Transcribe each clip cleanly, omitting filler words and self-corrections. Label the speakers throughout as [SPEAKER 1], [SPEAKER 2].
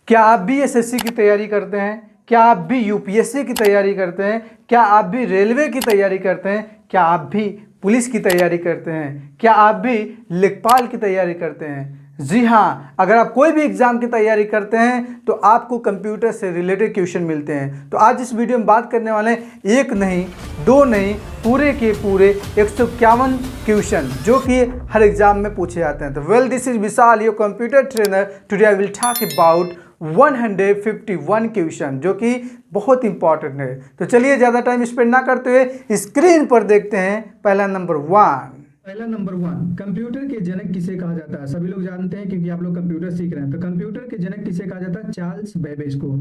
[SPEAKER 1] क्या आप भी एसएससी की तैयारी करते हैं? क्या आप भी यूपीएससी की तैयारी करते हैं? क्या आप भी रेलवे की तैयारी करते हैं? क्या आप भी पुलिस की तैयारी करते हैं? क्या आप भी लेखपाल की तैयारी करते हैं? जी हाँ, अगर आप कोई भी एग्जाम की तैयारी करते हैं तो आपको कंप्यूटर से रिलेटेड क्वेश्चन मिलते हैं। तो आज इस वीडियो में बात करने वाले हैं एक नहीं, दो नहीं, पूरे के पूरे 151 क्वेश्चन जो कि हर एग्जाम में पूछे जाते हैं। तो this is Vishal, your computer trainer. Today I will talk about 151 question जो कि बहुत इंपॉर्टेंट है। तो चलिए ज़्यादा टाइम स्पेंड ना करते हुए स्क्रीन पर देखते हैं पहला नंबर वन।
[SPEAKER 2] कंप्यूटर के जनक किसे कहा जाता है? सभी लोग जानते हैं क्योंकि आप लोग कंप्यूटर सीख रहे हैं। तो कंप्यूटर के जनक किसे कहा जाता है? चार्ल्स बेबेज को।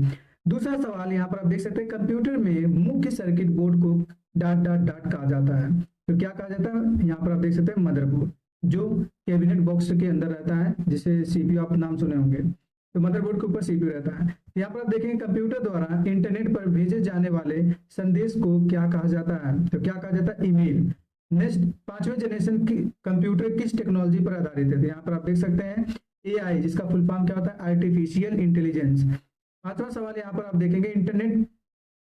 [SPEAKER 2] दूसरा सवाल यहाँ पर आप देख सकते हैं, कंप्यूटर में मुख्य circuit board co dot dot dot कहा जाता है। तो क्या कहा जाता है? यहाँ पर आप देख सकते हैं मदरबोर्ड, जो कैबिनेट बॉक्स के अंदर रहता है, जिसे सीपीयू आप नाम सुने होंगे। तो मदरबोर्ड के ऊपर सीपीयू रहता है। यहाँ पर आप देखेंगे कंप्यूटर द्वारा इंटरनेट पर भेजे जाने वाले संदेश को क्या कहा जाता है? तो क्या कहा जाता है? ईमेल। नेक्स्ट, पांचवें जनरेशन की कंप्यूटर किस टेक्नोलॉजी पर आधारित है? तो यहाँ पर आप देख सकते हैं एआई, जिसका फुल फॉर्म क्या होता है? Artificial intelligence. पांचवा सवाल यहाँ पर आप देखेंगे, इंटरनेट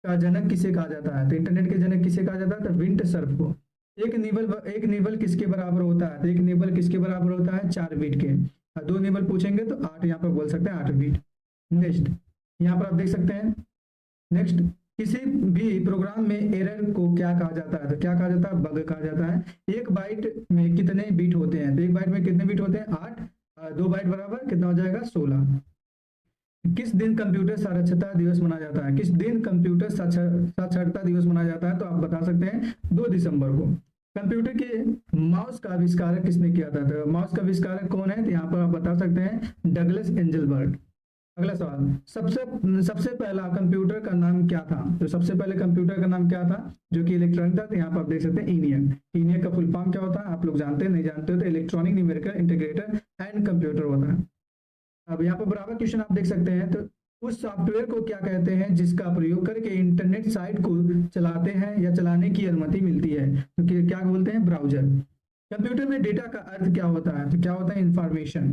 [SPEAKER 2] का जनक किसे कहा जाता है? तो इंटरनेट के जनक किसे कहा जाता है? तो विंट सर्फ को। एक निबल किसके बराबर होता है? तो एक निबल किसके बराबर होता है? 4 बीट के। दो निबल पूछेंगे तो 8 यहाँ पर बोल सकते हैं, 8 बीट। नेक्स्ट, यहाँ पर आप देख सकते हैं, नेक्स्ट, किसी भी प्रोग्राम में एरर को क्या कहा जाता है? तो क्या कहा जाता है? बग कहा जाता है। एक बाइट में कितने बीट होते हैं? तो एक बाइट में कितने बीट होते हैं? 8। 2 बाइट बराबर कितना हो जाएगा? 16। किस दिन कंप्यूटर साक्षरता दिवस मनाया जाता है? किस दिन कंप्यूटर साक्षरता दिवस मनाया जाता है? तो आप बता सकते हैं 2 दिसंबर को। कंप्यूटर के माउस का आविष्कारक किसने किया था? तो माउस का आविष्कारक कौन है? तो यहाँ पर आप बता सकते हैं डगलस एंजलबर्ट। अगला सवाल, सबसे सबसे पहला कंप्यूटर का नाम क्या था? तो सबसे पहले कंप्यूटर का नाम क्या था जो कि इलेक्ट्रॉनिक था? तो यहाँ पर आप देख सकते हैं ENIAC। ENIAC का फुल फॉर्म क्या होता है? आप लोग जानते हैं, नहीं जानते हो तो electronic numerical integrator and computer होता है। अब यहाँ पर बराबर क्वेश्चन आप देख सकते हैं, तो उस सॉफ्टवेयर को क्या कहते हैं जिसका प्रयोग करके इंटरनेट साइट को चलाते हैं या चलाने की अनुमति मिलती है? तो क्या बोलते हैं? ब्राउजर। कंप्यूटर में डेटा का अर्थ क्या होता है? तो क्या होता है? इंफॉर्मेशन।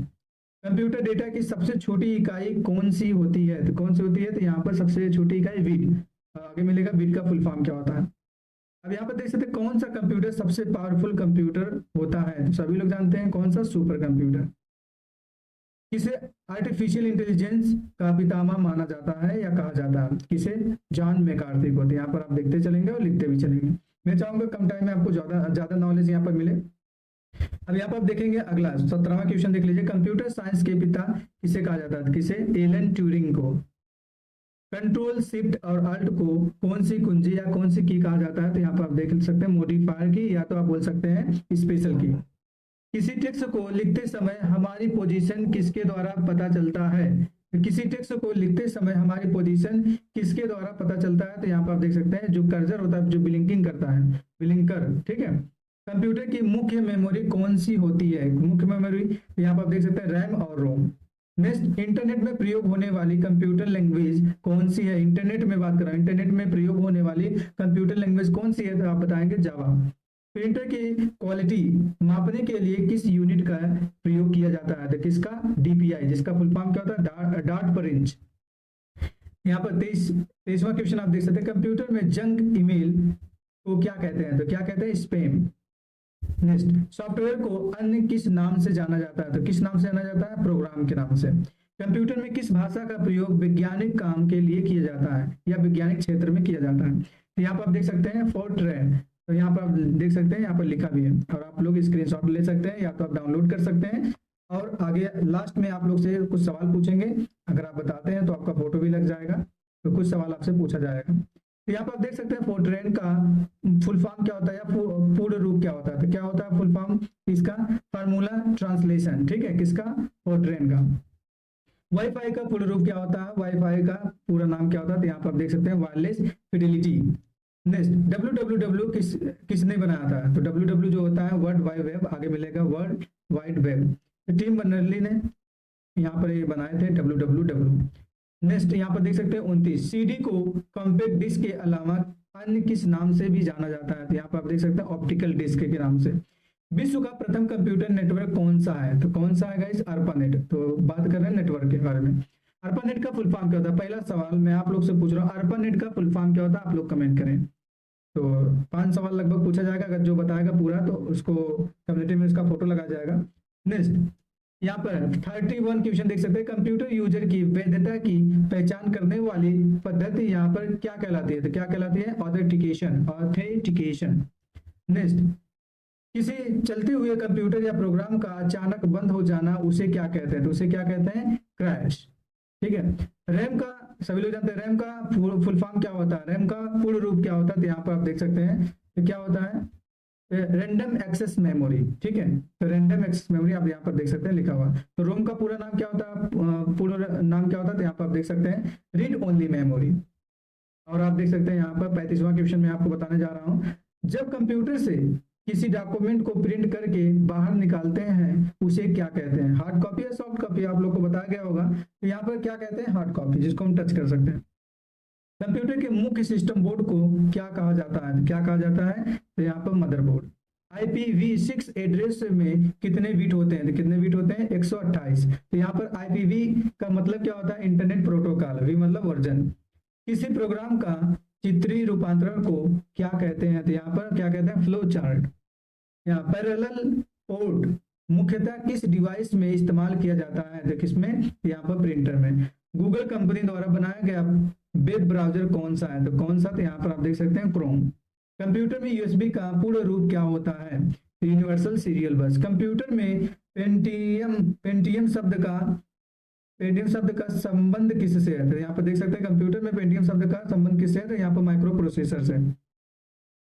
[SPEAKER 2] कंप्यूटर डेटा की सबसे छोटी इकाई कौन सी होती है? तो कौन सी होती है? तो यहाँ पर सबसे छोटी इकाई बिट। आगे मिलेगा बिट का फुल फॉर्म क्या होता है। अब यहाँ पर देख सकते हैं कौन सा कंप्यूटर सबसे पावरफुल कंप्यूटर होता है? तो सभी लोग जानते हैं कौन सा? Super computer. किसे आर्टिफिशियल इंटेलिजेंस का पितामह माना जाता है या कहा जाता है? किसे? जॉन मैकार्थी को। तो यहाँ पर आप देखते चलेंगे और लिखते भी चलेंगे। मैं चाहूंगा कम टाइम में आपको ज्यादा नॉलेज यहाँ पर मिले। अब यहाँ पर आप देखेंगे अगला 17वां क्वेश्चन देख लीजिए, कंप्यूटर साइंस के पिता किसे कहा जाता है? किसे? एलन ट्यूरिंग को। कंट्रोल शिफ्ट और अल्ट को कौन सी कुंजी या कौन सी की कहा जाता है? तो यहाँ पर आप देख सकते हैं मॉडिफायर की, या तो आप बोल सकते हैं स्पेशल की। किसी टेक्स्ट को लिखते समय हमारी पोजीशन किसके द्वारा पता चलता है? किसी टेक्स्ट को लिखते समय हमारी पोजीशन किसके द्वारा पता चलता है? तो यहाँ पर आप देख सकते हैं जो कर्सर होता है, जो ब्लिंकिंग करता है, ब्लिंकर। ठीक है। कंप्यूटर की मुख्य मेमोरी कौन सी होती है? मुख्य मेमोरी यहाँ पर आप देख सकते हैं रैम और रोम। नेक्स्ट, इंटरनेट में प्रयोग होने वाली कंप्यूटर लैंग्वेज कौन सी है? इंटरनेट में बात कर रहा हूं, इंटरनेट में प्रयोग होने वाली कंप्यूटर लैंग्वेज कौन सी है? तो आप बताएंगे जावा। प्रिंटर की क्वालिटी मापने के लिए किस यूनिट का प्रयोग किया जाता है? तो किसका? DPI, जिसका फुल फॉर्म क्या होता है? डॉट पर इंच। यहाँ पर 23वां क्वेश्चन आप देख सकते हैं, कंप्यूटर में जंक ईमेल को क्या कहते हैं? तो क्या कहते हैं? स्पैम। नेक्स्ट, सॉफ्टवेयर को अन्य किस नाम से जाना जाता है? तो किस नाम से जाना जाता है? प्रोग्राम के नाम से। कंप्यूटर में किस भाषा का प्रयोग वैज्ञानिक काम के लिए किया जाता है या वैज्ञानिक क्षेत्र में किया जाता है? तो यहाँ पर आप देख सकते हैं फोर्ट्रैन। तो यहाँ पर आप देख सकते हैं, यहाँ पर लिखा भी है और आप लोग स्क्रीनशॉट ले सकते हैं या तो आप डाउनलोड कर सकते हैं। और आगे लास्ट में आप लोग से कुछ सवाल पूछेंगे, अगर आप बताते हैं तो आपका फोटो भी लग जाएगा, तो कुछ सवाल आपसे पूछा जाएगा। तो यहाँ पर आप देख सकते हैं फोर्ट्रैन का फुल फॉर्म क्या होता है या पूर्ण रूप क्या होता है? तो क्या होता है फुल फॉर्म इसका? Formula translation. ठीक है, किसका? फोर्ट्रैन का। वाईफाई का पूर्ण रूप क्या होता है? वाईफाई का पूरा नाम क्या होता है? तो यहाँ पर आप देख सकते हैं वायरलेस फिडेलिटी। नेक्स्ट, www किसने बनाया था? तो www जो होता है वर्ल्ड वाइड वेब, आगे मिलेगा वर्ल्ड वाइड वेब। तो टिम बर्नर्ली ने यहाँ पर ये बनाए थे www। नेक्स्ट, यहाँ पर देख सकते हैं 29, CD को कॉम्पैक्ट डिस्क के अलावा अन्य किस नाम से भी जाना जाता है? तो यहाँ पर आप देख सकते हैं ऑप्टिकल डिस्क के नाम से। विश्व का प्रथम कंप्यूटर नेटवर्क कौन सा है? तो कौन सा है गाइस? ARPANET। तो बात कर रहे हैं नेटवर्क के बारे में। ARPANET का फुल फॉर्म क्या होता है? पहला सवाल मैं आप लोग से पूछ रहा हूँ, ARPANET का फुल फॉर्म क्या होता है? आप लोग कमेंट करें। तो 5 सवाल लगभग पूछा जाएगा, अगर जो बताएगा पूरा तो उसको कम्युनिटी में उसका फोटो लगाया जाएगा। नेक्स्ट, यहाँ पर 31 क्वेश्चन देख सकते हैं, कंप्यूटर यूजर की वैधता की पहचान करने वाली पद्धति यहाँ पर क्या कहलाती है? तो क्या कहलाती है? ऑथेंटिकेशन। नेक्स्ट, किसी चलते हुए कंप्यूटर या प्रोग्राम का अचानक बंद हो जाना उसे क्या कहते हैं? तो उसे क्या कहते हैं? क्रैश। ठीक है। रैम का, सभी लोग जानते हैं रैम का फुल फॉर्म क्या होता है? रैम का पूर्ण रूप क्या होता है? तो यहाँ पर आप देख सकते हैं तो क्या होता है? Random access memory. ठीक है, तो रैंडम एक्सेस मेमोरी आप यहाँ पर देख सकते हैं लिखा हुआ। तो रोम का पूरा नाम क्या होता है? पूर्ण नाम क्या होता है? तो यहाँ पर आप देख सकते हैं रीड ओनली मेमोरी। और आप देख सकते हैं यहाँ पर 35वां क्वेश्चन में आपको बताने जा रहा हूँ, जब कंप्यूटर से किसी डॉक्यूमेंट को प्रिंट करके बाहर निकालते हैं उसे क्या कहते हैं? हार्ड कॉपी या सॉफ्ट कॉपी? आप लोग को बताया गया होगा। तो यहाँ पर क्या कहते हैं? हार्ड कॉपी, जिसको हम टच कर सकते हैं। कंप्यूटर के मुख्य सिस्टम बोर्ड को क्या कहा जाता है? क्या कहा जाता है? तो यहाँ पर मदरबोर्ड। IPv6 एड्रेस में कितने बिट होते हैं? तो कितने बिट होते हैं? 128। तो यहाँ पर IPv का मतलब क्या होता है? Internet protocol. वी मतलब वर्जन। किसी प्रोग्राम का चित्रीय रूपांतरण को क्या कहते हैं? तो यहाँ पर क्या कहते हैं? Flow chart. यहाँ पैरेलल पोर्ट मुख्यतः किस डिवाइस में इस्तेमाल किया जाता है? तो किसमें? यहाँ पर प्रिंटर में। गूगल कंपनी द्वारा बनाया गया वेब ब्राउजर कौन सा है? तो कौन सा? तो यहाँ पर आप देख सकते हैं क्रोम। कंप्यूटर में USB का पूर्ण रूप क्या होता है? तो यूनिवर्सल सीरियल बस। कंप्यूटर में पेंटियम शब्द का संबंध किससे है? तो यहाँ पर देख सकते हैं कंप्यूटर में पेंटियम शब्द का संबंध किससे है? तो यहाँ पर माइक्रो प्रोसेसर से।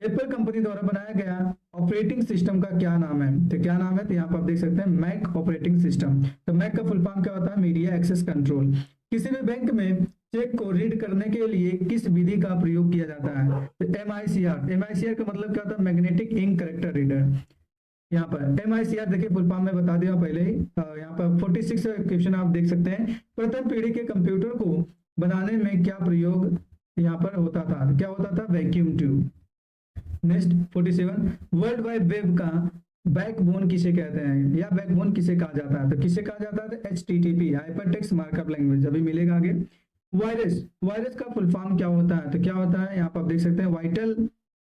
[SPEAKER 2] एप्पल कंपनी द्वारा बनाया गया ऑपरेटिंग सिस्टम का क्या नाम है? तो क्या नाम है? तो यहाँ पर आप देख सकते हैं मैक ऑपरेटिंग सिस्टम। तो मैक का फुल फॉर्म क्या होता है? Media access control. किसी भी बैंक में चेक को रीड करने के लिए किस विधि का प्रयोग किया जाता है? तो MICR। MICR का मतलब क्या होता है? Magnetic ink character reader. यहाँ पर MICR देखिए फुल फॉर्म में बता दिया पहले ही। यहाँ पर 46 क्वेश्चन आप देख सकते हैं, प्रथम पीढ़ी के कंप्यूटर को बनाने में क्या प्रयोग यहाँ पर होता था? क्या होता था? Vacuum tube. Next 47, world wide web का बैकबोन किसे कहते हैं या बैकबोन किसे कहा जाता है? तो किसे कहा जाता है? HTTP, hypertext markup language. अभी मिलेगा आगे। वायरस का फुल फॉर्म क्या होता है? तो क्या होता है? यहाँ पर आप देख सकते हैं वाइटल,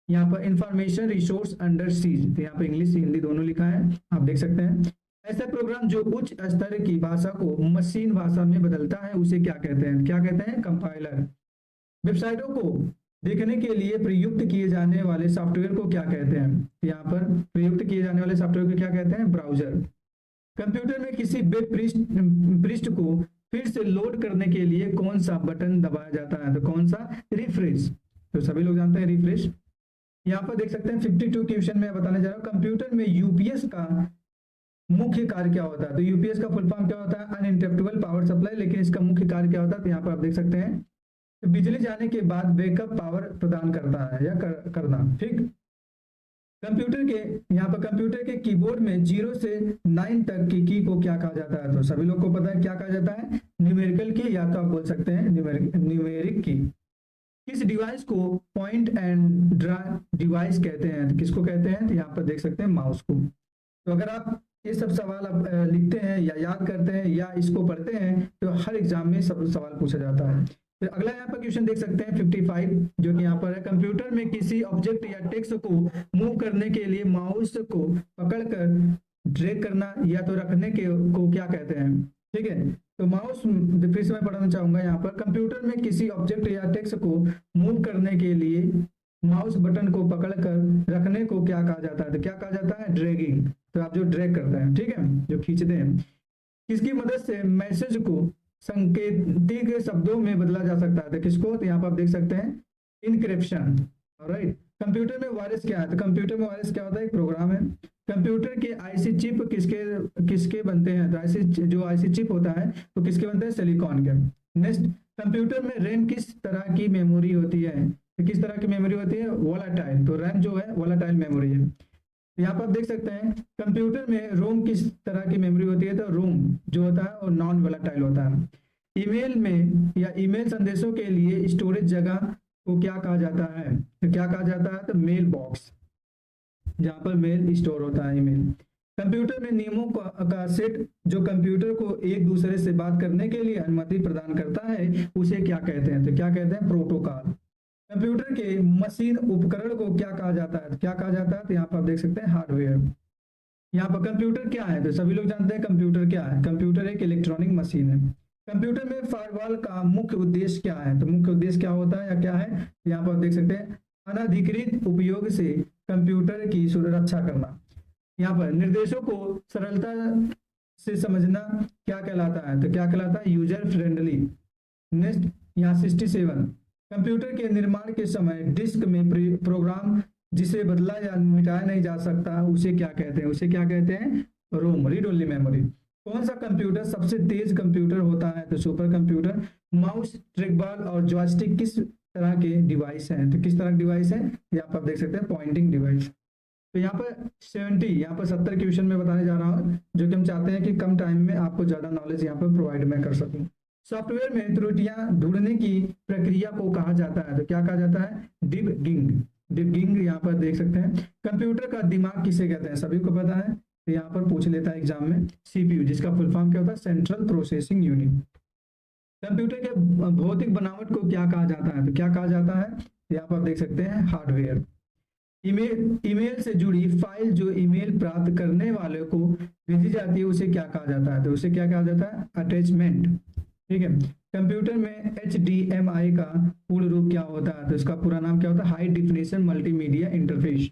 [SPEAKER 2] यहाँ पर इंफॉर्मेशन रिसोर्स अंडर सीज। तो यहाँ पर इंग्लिश हिंदी दोनों लिखा है, आप देख सकते हैं। ऐसा प्रोग्राम जो उच्च स्तर की भाषा को मशीन भाषा में बदलता है उसे क्या कहते हैं? क्या कहते हैं? कंपाइलर। वेबसाइटों को देखने के लिए प्रयुक्त किए जाने वाले सॉफ्टवेयर को क्या कहते हैं? यहाँ पर प्रयुक्त किए जाने वाले सॉफ्टवेयर को क्या कहते हैं? ब्राउजर। कंप्यूटर में किसी वेब पृष्ठ को फिर से लोड करने के लिए कौन सा बटन दबाया जाता है? तो कौन सा? रिफ्रेश। तो सभी लोग जानते हैं रिफ्रेश। यहाँ पर देख सकते हैं 52 क्वेश्चन में बताने जा रहा हूँ, कंप्यूटर में UPS का मुख्य कार्य क्या होता है? तो UPS का फुल फॉर्म क्या होता है? Uninterruptible power supply. लेकिन इसका मुख्य कार्य क्या होता है? तो यहाँ पर आप देख सकते हैं बिजली जाने के बाद बैकअप पावर प्रदान करता है या करना। ठीक। कंप्यूटर के यहाँ पर कंप्यूटर के कीबोर्ड में 0 से 9 तक की को क्या कहा जाता है? तो सभी लोग को पता है क्या कहा जाता है? न्यूमेरिकल की, या तो आप बोल सकते हैं न्यूमेरिक की। किस डिवाइस को पॉइंट एंड ड्रा डिवाइस कहते हैं? तो किसको कहते हैं? तो यहाँ पर देख सकते हैं माउस को। तो अगर आप ये सब सवाल आप लिखते हैं या याद करते हैं या इसको पढ़ते हैं तो हर एग्जाम में सब सवाल पूछा जाता है। तो अगला यहाँ पर क्वेश्चन देख सकते हैं 55, जो कि यहाँ पर है, कंप्यूटर में किसी ऑब्जेक्ट या टेक्स्ट को मूव करने के लिए माउस को पकड़कर ड्रैग करना या तो रखने के को क्या कहते हैं? ठीक है, तो माउस फिर से मैं पढ़ना चाहूंगा यहाँ पर, कंप्यूटर में किसी ऑब्जेक्ट या टेक्स्ट को मूव करने के लिए माउस बटन को पकड़कर रखने को क्या कहा जाता है? तो क्या कहा जाता है? ड्रैगिंग। तो आप जो ड्रैग करते हैं, ठीक है, जो खींचते हैं। किसकी मदद से मैसेज को संकेतिक शब्दों में बदला जा सकता है? तो किसको? तो यहाँ पर आप देख सकते हैं इनक्रिप्शन। ऑलराइट। कंप्यूटर में वायरस क्या है? तो कंप्यूटर में वायरस क्या होता है? एक प्रोग्राम है। कंप्यूटर के IC चिप किसके बनते हैं? तो जो IC चिप होता है तो किसके बनते हैं? सिलिकॉन के। नेक्स्ट, कंप्यूटर में रैम किस तरह की मेमोरी होती है? तो किस तरह की मेमोरी होती है? वोलाटाइल। तो रैम जो है वोलाटाइल मेमोरी है। यहाँ पर आप देख सकते हैं कंप्यूटर में रोम किस तरह की मेमोरी होती है? तो रोम जो होता है वो नॉन वोलाटाइल होता है। ईमेल में या ईमेल संदेशों के लिए स्टोरेज जगह को क्या कहा जाता है? तो क्या कहा जाता है? तो मेल बॉक्स, जहाँ पर मेल स्टोर होता है, ईमेल। कंप्यूटर में नियमों का सेट जो कंप्यूटर को एक दूसरे से बात करने के लिए अनुमति प्रदान करता है उसे क्या कहते हैं? तो क्या कहते हैं? प्रोटोकॉल। कंप्यूटर के मशीन उपकरण को क्या कहा जाता है? क्या कहा जाता है? तो यहाँ पर आप देख सकते हैं हार्डवेयर। यहाँ पर कंप्यूटर क्या है? तो सभी लोग जानते हैं कंप्यूटर क्या है। कंप्यूटर एक इलेक्ट्रॉनिक मशीन है। कंप्यूटर में फायरवॉल का मुख्य उद्देश्य क्या है? तो मुख्य उद्देश्य क्या होता है या क्या है? यहाँ पर आप देख सकते हैं अनधिकृत उपयोग से कंप्यूटर की सुरक्षा करना। यहाँ पर निर्देशों को सरलता से समझना क्या कहलाता है? तो क्या कहलाता है? User friendly. नेक्स्ट यहाँ 67 कंप्यूटर के निर्माण के समय डिस्क में प्रोग्राम जिसे बदला या मिटाया नहीं जा सकता उसे क्या कहते हैं? उसे क्या कहते हैं? रोम, रीड ओनली मेमोरी। कौन सा कंप्यूटर सबसे तेज कंप्यूटर होता है? तो सुपर कंप्यूटर। माउस, ट्रैकबॉल और जॉयस्टिक किस तरह के डिवाइस हैं? तो किस तरह के डिवाइस है? यहाँ पर आप देख सकते हैं पॉइंटिंग डिवाइस। तो यहाँ पर 70 क्वेश्चन में बताने जा रहा हूँ जो कि हम चाहते हैं कि कम टाइम में आपको ज्यादा नॉलेज यहाँ पर प्रोवाइड मैं कर सकूँ। सॉफ्टवेयर में त्रुटियां ढूंढने की प्रक्रिया को कहा जाता है। तो क्या कहा जाता है? डिबगिंग। डिबगिंग यहाँ पर देख सकते हैं। कंप्यूटर का दिमाग किसे कहते हैं? सभी को पता है, तो यहाँ पर पूछ लेता है एग्जाम में। सीपीयू, जिसका फुल फॉर्म क्या होता है? Central processing unit. कंप्यूटर के भौतिक बनावट को क्या कहा जाता है? तो क्या कहा जाता है? यहाँ पर देख सकते हैं हार्डवेयर। ईमेल से जुड़ी फाइल जो ईमेल प्राप्त करने वाले को भेजी जाती है उसे क्या कहा जाता है? तो उसे क्या कहा जाता है? अटैचमेंट। ठीक है। कंप्यूटर में HDMI का पूर्ण रूप क्या होता है? तो इसका पूरा नाम क्या होता है? High definition multimedia interface.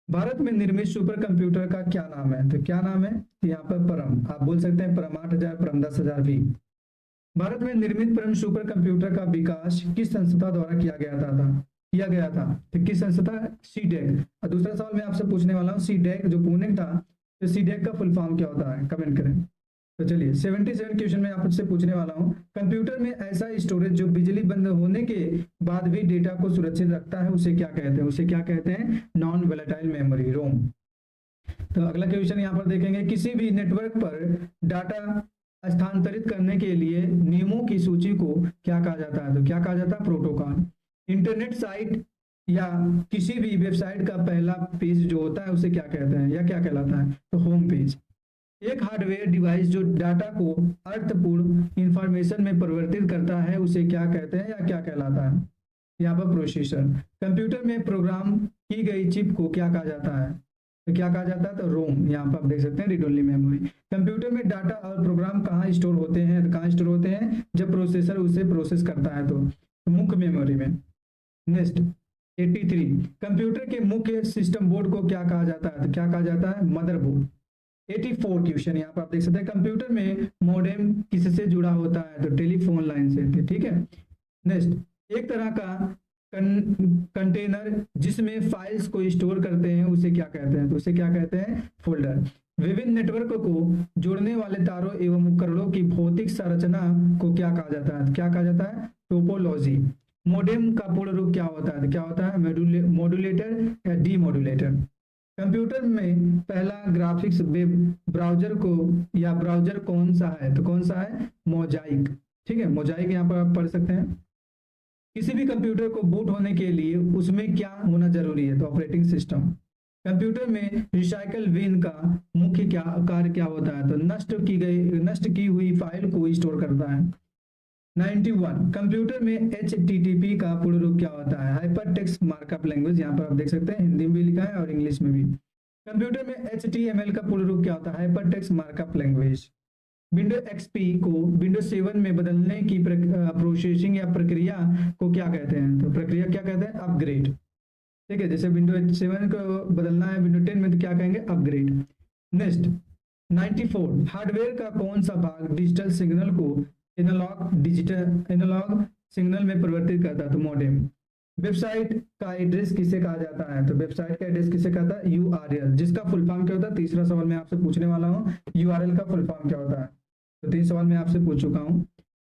[SPEAKER 2] Bharat में निर्मित सुपर कंप्यूटर का क्या नाम है? तो क्या नाम है? यहाँ पर परम, आप बोल सकते हैं परम 8000, परम 10000 भी। भारत में निर्मित परम सुपर कंप्यूटर का विकास किस संस्था द्वारा किया गया था? तो किस संस्था? सीडेक। और दूसरा सवाल मैं आपसे पूछने वाला हूँ, सीडेक जो पुणे था, तो सीडेक का फुल फॉर्म क्या होता है? कमेंट करें। तो चलिए 77 क्वेश्चन में आपसे पूछने वाला हूँ, कंप्यूटर में ऐसा स्टोरेज जो बिजली बंद होने के बाद भी डेटा को सुरक्षित रखता है उसे क्या कहते हैं? उसे क्या कहते हैं? नॉन वोलेटाइल मेमोरी, रोम। तो अगला क्वेश्चन यहाँ पर देखेंगे, किसी भी नेटवर्क पर डाटा स्थानांतरित करने के लिए नियमों की सूची को क्या कहा जाता है? तो क्या कहा जाता है? प्रोटोकॉल। इंटरनेट साइट या किसी भी वेबसाइट का पहला पेज जो होता है उसे क्या कहते हैं या क्या कहलाता है? तो होम पेज। एक हार्डवेयर डिवाइस जो डाटा को अर्थपूर्ण इंफॉर्मेशन में परिवर्तित करता है उसे क्या कहते हैं या क्या कहलाता है? यहाँ पर प्रोसेसर। कंप्यूटर में प्रोग्राम की गई चिप को क्या कहा जाता है? तो क्या कहा जाता है? तो रोम। यहाँ पर आप देख सकते हैं रीड ओनली मेमोरी। कंप्यूटर में डाटा और प्रोग्राम कहाँ स्टोर होते हैं? तो कहाँ स्टोर होते हैं? जब प्रोसेसर उसे प्रोसेस करता है तो मुख्य मेमोरी में। नेक्स्ट 83 कंप्यूटर के मुख्य सिस्टम बोर्ड को क्या कहा जाता है? तो क्या कहा जाता है? मदरबोर्ड। 84 क्वेश्चन यहाँ पर आप देख सकते हैं, कंप्यूटर में मॉडेम किससे जुड़ा होता है? तो टेलीफोन लाइन से। ठीक है। नेक्स्ट एक तरह का कंटेनर जिसमें फाइल्स को स्टोर करते हैं उसे क्या कहते हैं? तो उसे क्या कहते हैं? फोल्डर। विभिन्न नेटवर्क को जोड़ने वाले तारों एवं उपकरणों की भौतिक संरचना को क्या कहा जाता है? क्या कहा जाता है? टोपोलॉजी। मॉडेम का पूर्ण रूप क्या होता है? क्या होता है? मॉड्यूलेटर या डीमॉड्यूलेटर। कंप्यूटर में पहला ग्राफिक्स वेब ब्राउजर ब्राउजर कौन सा है? तो कौन सा है? मोजाइक। ठीक है, मोजाइक यहाँ पर आप पढ़ सकते हैं। किसी भी कंप्यूटर को बूट होने के लिए उसमें क्या होना जरूरी है? तो ऑपरेटिंग सिस्टम। कंप्यूटर में रिसाइकल बिन का मुख्य कार्य क्या होता है? तो नष्ट की हुई फाइल को स्टोर करता है। 91 कंप्यूटर में HTTP का पूर्ण रूप क्या होता है? Hyper text markup language. यहाँ पर आप देख सकते हैं हिंदी में भी लिखा है और इंग्लिश में भी। कंप्यूटर में HTML का पूर्ण रूप क्या होता है? Hyper text markup language. Window XP को विंडो 7 में बदलने की प्रोसेसिंग या प्रक्रिया को क्या कहते हैं? तो प्रक्रिया क्या कहते हैं? अपग्रेड। ठीक है, जैसे विंडो 7 को बदलना है विंडो 10 में तो क्या कहेंगे? अपग्रेड। नेक्स्ट 94 हार्डवेयर का कौन सा भाग डिजिटल सिग्नल को एनालॉग सिग्नल में परिवर्तित करता है? तो मॉडेम। वेबसाइट का एड्रेस किसे कहा जाता है? तो वेबसाइट का एड्रेस किसे कहता है? URL, जिसका फुल फॉर्म क्या होता है? तीसरा सवाल मैं आपसे पूछने वाला हूँ, URL का फुल फॉर्म क्या होता है? तो 3 सवाल मैं आपसे पूछ चुका हूँ।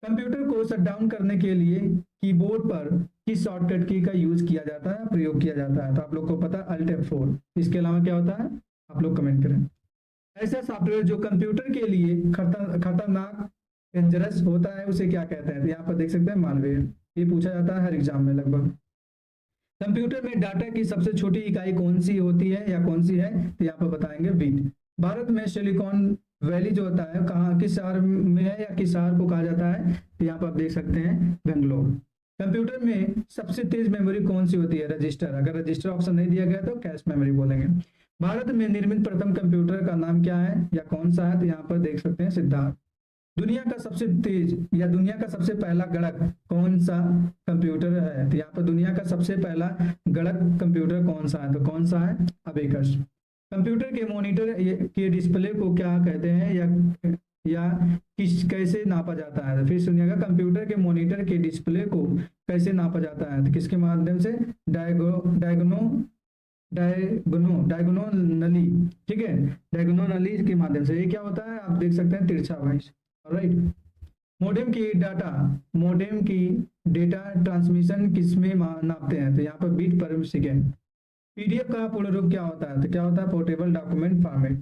[SPEAKER 2] कंप्यूटर को शट डाउन करने के लिए कीबोर्ड पर किस शॉर्टकट की का यूज किया जाता है, प्रयोग किया जाता है? तो आप लोग को पता है Alt F4। इसके अलावा क्या होता है? आप लोग कमेंट करें। ऐसा सॉफ्टवेयर जो कंप्यूटर के लिए खतरनाक डेंजरस होता है उसे क्या कहते हैं? तो यहाँ पर देख सकते हैं मालवेयर। ये पूछा जाता है हर एग्जाम में लगभग। कंप्यूटर में डाटा की सबसे छोटी इकाई कौन सी होती है या कौन सी है? तो यहाँ पर बताएंगे बिट। भारत में सिलिकॉन वैली जो होता है कहाँ, किस शहर में है या किस शहर को कहा जाता है, तो यहाँ पर आप देख सकते हैं बेंगलोर। कंप्यूटर में सबसे तेज मेमोरी कौन सी होती है, रजिस्टर। अगर रजिस्टर ऑप्शन नहीं दिया गया तो कैश मेमोरी बोलेंगे। भारत में निर्मित प्रथम कंप्यूटर का नाम क्या है या कौन सा है, तो यहाँ पर देख सकते हैं सिद्धार्थ। दुनिया का सबसे तेज या दुनिया का सबसे पहला गणक कौन सा कंप्यूटर है, तो यहाँ पर दुनिया का सबसे पहला गणक कंप्यूटर कौन सा है, तो कौन सा है, अबेकस। कंप्यूटर के मॉनिटर के डिस्प्ले को क्या कहते हैं या किस कैसे नापा जाता है, तो फिर सुनिएगा, कंप्यूटर के मॉनिटर के डिस्प्ले को कैसे नापा जाता है, तो किसके माध्यम से, डायगोनली, ठीक है, डायगोनली के माध्यम से। ये क्या होता है, आप देख सकते हैं तिरछा वाइस, राइट। मोडेम की डेटा ट्रांसमिशन किसमें नापते हैं, तो यहाँ पर बीट पर सेकेंड। पीडीएफ का पूर्ण रूप क्या होता है, तो क्या होता है, पोर्टेबल डॉक्यूमेंट फॉर्मेट।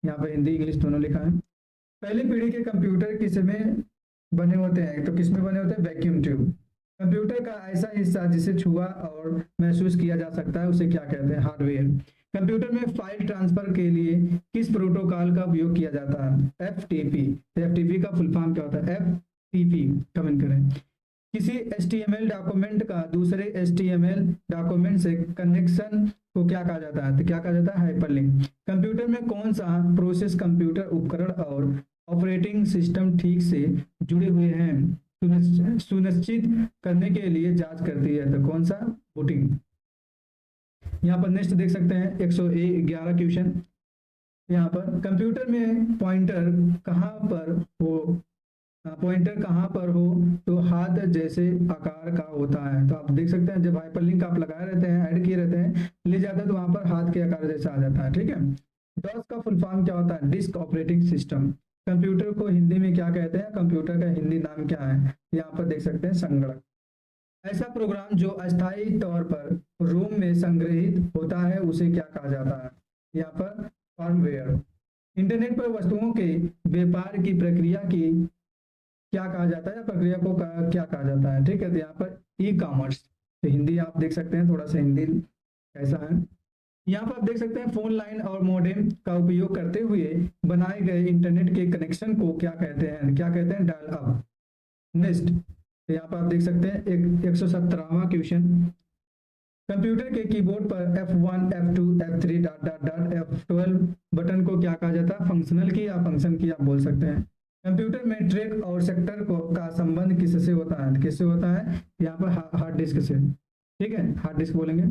[SPEAKER 2] यहाँ पर हिंदी इंग्लिश दोनों लिखा है। पहली पीढ़ी के कंप्यूटर किसमें बने होते हैं, तो किसमें बने होते हैं, वैक्यूम ट्यूब। कंप्यूटर का ऐसा हिस्सा जिसे छुआ और महसूस किया जा सकता है उसे क्या कहते हैं, हार्डवेयर। कंप्यूटर में फाइल ट्रांसफर के लिए किस प्रोटोकॉल का उपयोग किया जाता है, एफटीपी। एफटीपी का फुल फॉर्म क्या होता है, एफटीपी, कमेंट करें। किसी HTML डॉक्यूमेंट का दूसरे HTML डॉक्यूमेंट से कनेक्शन को क्या कहा जाता है, तो क्या कहा जाता है, हाइपरलिंक। कंप्यूटर में कौन सा प्रोसेस कंप्यूटर उपकरण और ऑपरेटिंग सिस्टम ठीक से जुड़े हुए हैं सुनिश्चित करने के लिए जांच करती है, तो कौन सा, बूटिंग। यहाँ पर नेक्स्ट देख सकते हैं 111 क्वेश्चन। यहाँ पर कंप्यूटर में पॉइंटर कहाँ पर हो तो हाथ जैसे आकार का होता है, तो आप देख सकते हैं जब हाइपरलिंक आप लगाए रहते हैं, ऐड किए रहते हैं, ले जाते हैं तो वहां पर हाथ के आकार जैसा आ जाता है, ठीक है। डॉस का फुल फॉर्म क्या होता है, डिस्क ऑपरेटिंग सिस्टम। कंप्यूटर को हिंदी में क्या कहते हैं, कंप्यूटर का हिंदी नाम क्या है, यहाँ पर देख सकते हैं संगणक। ऐसा प्रोग्राम जो अस्थायी तौर पर रोम में संग्रहित होता है उसे क्या कहा जाता है, यहाँ पर फर्मवेयर। इंटरनेट पर वस्तुओं के व्यापार की प्रक्रिया की क्या कहा जाता है, प्रक्रिया को क्या कहा जाता है, ठीक है, तो यहाँ पर ई कॉमर्स। तो हिंदी आप देख सकते हैं, थोड़ा सा हिंदी कैसा है। यहाँ पर आप देख सकते हैं फोन लाइन और मॉडेम का उपयोग करते हुए बनाए गए इंटरनेट के कनेक्शन को क्या कहते हैं, डायल अप। नेक्स्ट, तो यहाँ पर आप देख सकते हैं 117वां क्वेश्चन। कंप्यूटर के कीबोर्ड पर F1, F2, F3 F12 button को क्या कहा जाता है, फंक्शनल की या फंक्शन की आप बोल सकते हैं। कंप्यूटर में ट्रैक और सेक्टर का संबंध किससे होता है, किससे होता है, यहाँ पर हार्ड डिस्क से, ठीक है, हार्ड डिस्क बोलेंगे।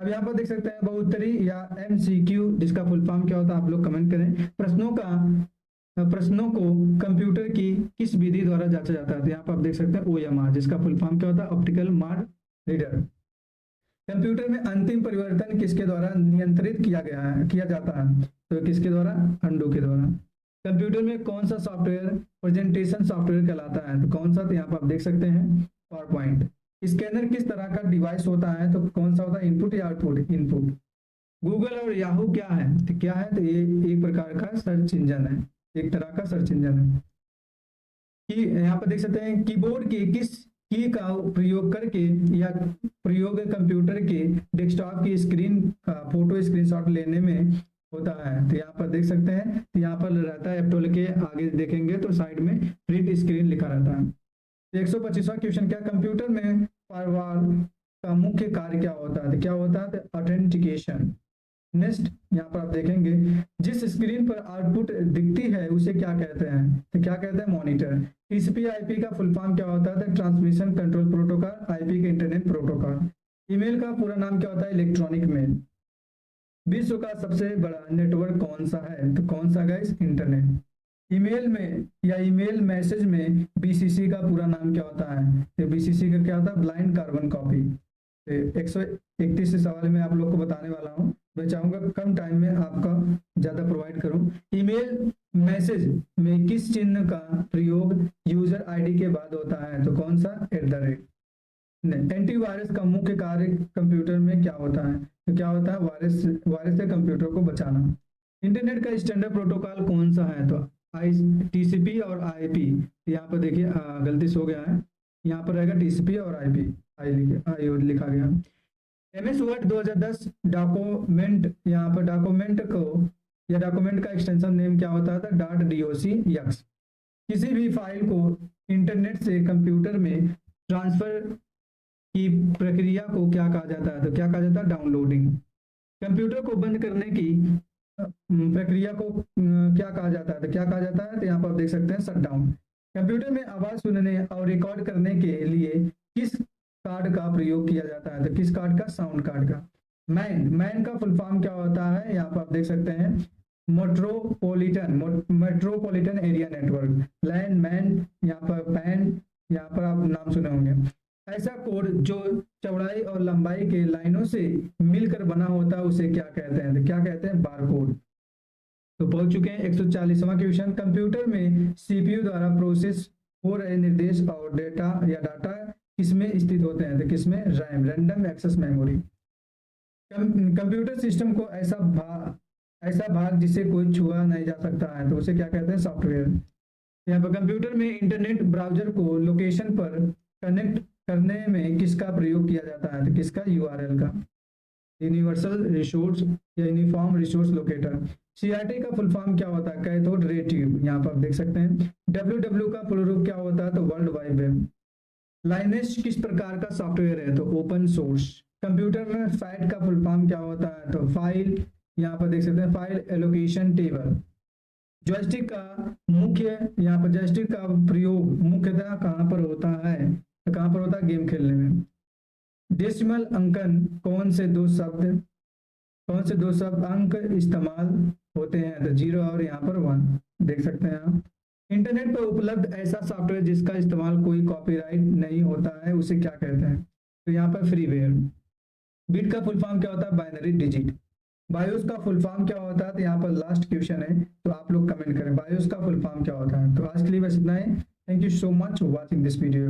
[SPEAKER 2] अब यहाँ पर देख सकते हैं बहुउत्तरी या MCQ, जिसका फुल फॉर्म क्या होता है, आप लोग कमेंट करें। प्रश्नों को कंप्यूटर की किस विधि द्वारा जांचा जाता है, तो यहाँ पर आप देख सकते हैं OMR, जिसका फुल फॉर्म क्या होता है, ऑप्टिकल मार्क रीडर। कंप्यूटर में अंतिम परिवर्तन किसके द्वारा नियंत्रित किया जाता है, तो किसके द्वारा, अंडू के द्वारा। कंप्यूटर में कौन सा सॉफ्टवेयर प्रेजेंटेशन सॉफ्टवेयर कहलाता है, तो कौन सा, तो यहाँ पर आप देख सकते हैं पावरपॉइंट। स्कैनर किस तरह का डिवाइस होता है, तो कौन सा होता है, इनपुट या आउटपुट, इनपुट। गूगल और याहू क्या है, तो क्या है, तो ये एक प्रकार का सर्च इंजन है, एक तरह का सर्च इंजन है। कि यहाँ पर देख सकते हैं कीबोर्ड की किस की का प्रयोग करके या प्रयोग कंप्यूटर के डेस्कटॉप की स्क्रीन का फोटो स्क्रीनशॉट लेने में होता है, तो यहाँ पर देख सकते हैं, तो यहाँ पर रहता है F12 के आगे देखेंगे तो साइड में प्रिंट स्क्रीन लिखा रहता है। 125वां क्वेश्चन, क्या कंप्यूटर में फायरवॉल का मुख्य कार्य क्या होता है, तो क्या होता है, ऑथेंटिकेशन। नेक्स्ट, यहाँ पर आप देखेंगे जिस स्क्रीन पर आउटपुट दिखती है उसे क्या कहते हैं, तो क्या कहते हैं, मॉनिटर। TCP/IP का फुल फॉर्म क्या होता है, ट्रांसमिशन कंट्रोल प्रोटोकॉल, IP का इंटरनेट प्रोटोकॉल। ईमेल का पूरा नाम क्या होता है, इलेक्ट्रॉनिक मेल। विश्व का सबसे बड़ा नेटवर्क कौन सा है, तो कौन सा गाइस, इंटरनेट। ईमेल में या ईमेल मैसेज में BCC का पूरा नाम क्या होता है, तो BCC का क्या होता है, ब्लाइंड कार्बन कॉपी। 131 सवाल में आप लोग को बताने वाला हूँ, मैं चाहूंगा कम टाइम में आपका ज्यादा प्रोवाइड करूं। ईमेल मैसेज में किस चिन्ह का प्रयोग यूजर ID के बाद होता है, तो कौन सा, @ एंटीवायरस का मुख्य कार्य कंप्यूटर में क्या होता है, तो क्या होता है, वायरस से कंप्यूटर को बचाना। इंटरनेट का स्टैंडर्ड प्रोटोकॉल कौन सा है, तो TCP और IP। यहाँ पर देखिए गलती से हो गया है, यहाँ पर रहेगा TCP और IP, लिखा गया। MS वर्ड 2010 डॉक्यूमेंट, यहाँ पर डॉक्यूमेंट को या डॉक्यूमेंट का एक्सटेंशन नेम क्या होता था, .docx। किसी भी फाइल को इंटरनेट से कंप्यूटर में ट्रांसफर की प्रक्रिया को क्या कहा जाता है, तो क्या कहा जाता है, डाउनलोडिंग। कंप्यूटर को बंद करने की प्रक्रिया को क्या कहा जाता है, तो क्या कहा जाता है, तो यहाँ पर आप देख सकते हैं, शटडाउन। कंप्यूटर में आवाज सुनने और रिकॉर्ड करने के लिए किस कार्ड का प्रयोग किया जाता है, तो किस कार्ड का, साउंड कार्ड का। मैन का फुल फॉर्म क्या होता है, यहाँ पर आप देख सकते हैं, metropolitan area network. Land, man, यहाँ पर पैन, यहाँ पर आप नाम सुने होंगे। ऐसा कोड जो चौड़ाई और लंबाई के लाइनों से मिलकर बना होता है उसे क्या कहते हैं, तो क्या कहते हैं, बारकोड। तो पहुंच चुके हैं 140वां क्वेश्चन। कंप्यूटर में सीपीयू द्वारा प्रोसेस हो रहे निर्देश और डेटा या डाटा किसमें स्थित होते हैं, तो किसमें, RAM, random access memory. Computer system को ऐसा भाग जिसे कोई छुआ नहीं जा सकता है, तो उसे क्या कहते हैं, सॉफ्टवेयर। यहाँ पर कंप्यूटर में इंटरनेट ब्राउजर को लोकेशन पर कनेक्ट करने में किसका प्रयोग किया जाता है, तो किसका, यूआरएल का, यूनिवर्सल रिसोर्स या यूनिफॉर्म रिसोर्स लोकेटर। सीआरटी का फुल फॉर्म क्या होता है, कैथोड रे ट्यूब, यहाँ पर आप देख सकते हैं। डब्ल्यू का पूर्ण रूप क्या होता है, तो वर्ल्ड वाइड वेब। लाइनेज किस प्रकार का सॉफ्टवेयर है, तो ओपन सोर्स। कंप्यूटर में फैट का फुल फॉर्म क्या होता है, तो फाइल, यहाँ पर देख सकते हैं, फाइल एलोकेशन टेबल। जॉयस्टिक का यहाँ पर जॉयस्टिक का प्रयोग मुख्यतः कहाँ पर होता है, तो कहाँ पर होता है, गेम खेलने में। डेसिमल अंकन कौन से दो शब्द अंक इस्तेमाल होते हैं, तो 0 और यहाँ पर 1 देख सकते हैं आप। इंटरनेट पर उपलब्ध ऐसा सॉफ्टवेयर जिसका इस्तेमाल कोई कॉपीराइट नहीं होता है उसे क्या कहते हैं, तो यहाँ पर फ्रीवेयर। बिट का फुल फॉर्म क्या होता है, बाइनरी डिजिट। बायोस का फुल फॉर्म क्या होता है, तो यहाँ पर लास्ट क्वेश्चन है, तो आप लोग कमेंट करें बायोस का फुल फॉर्म क्या होता है। तो आज के लिए बस इतना ही। Thank you so much for watching this video.